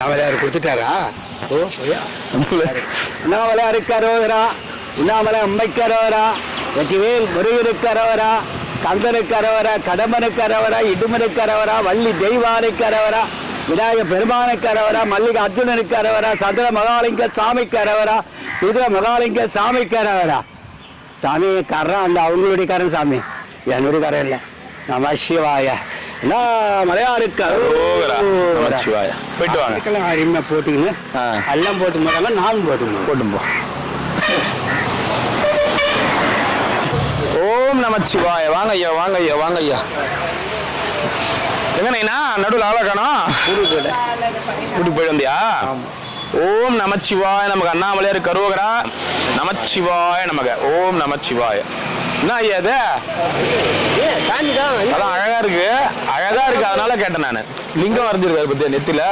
அவளையார் கொடுத்துட்டாரா? ஓ உண்ணாமலை அருக்கரோரா, உண்ணாமலை அம்மைக்கரோரா, வெற்றிவேல் முருகனுக்கரோரா, கந்தனுக்கரோரா, கடம்பனுக்கரோரா, இடுமனுக்கரோரா, வள்ளி தெய்வானுக்கரோரா, விநாயக பெருமானுக்கரோரா, மல்லிகை அர்ஜுனனுக்கரோரா, சந்திர மகாலிங்க சாமிக்கரோரா, குதிர மகாலிங்க சாமிக்கரோரா. சாமி கரன் அந்த அவங்களுடைய கரன் சாமி, என்னுடைய கரன் இல்லை. நம சிவாய. மலையாளுக்கு போயிட்டு வாங்க. அருமையா போட்டுக்கணும், எல்லாம் போட்டு போறாங்க, நானும் போட்டுக்கணும். போட்டும் போ. ஓம் நமச்சிவாய. வாங்க ஐயா, வாங்க ஐயா, வாங்க ஐயா. எங்கண்ணா நடுவில் ஆளா காணோம்? கூட்டி போயிட்டு வந்தியா? ஓம் நமச்சிவாய நமக்கு. அண்ணாமலையார் கரோகரா. நமச்சிவாய நமக்கு. ஓம் நமச்சிவாய. என்ன ஐயா இது? அதான் அழகா இருக்கு, அழகா இருக்கு, அதனால கேட்டேன் நான். லிங்கம் வரைஞ்சிருக்காரு பத்தியா நெத்தில.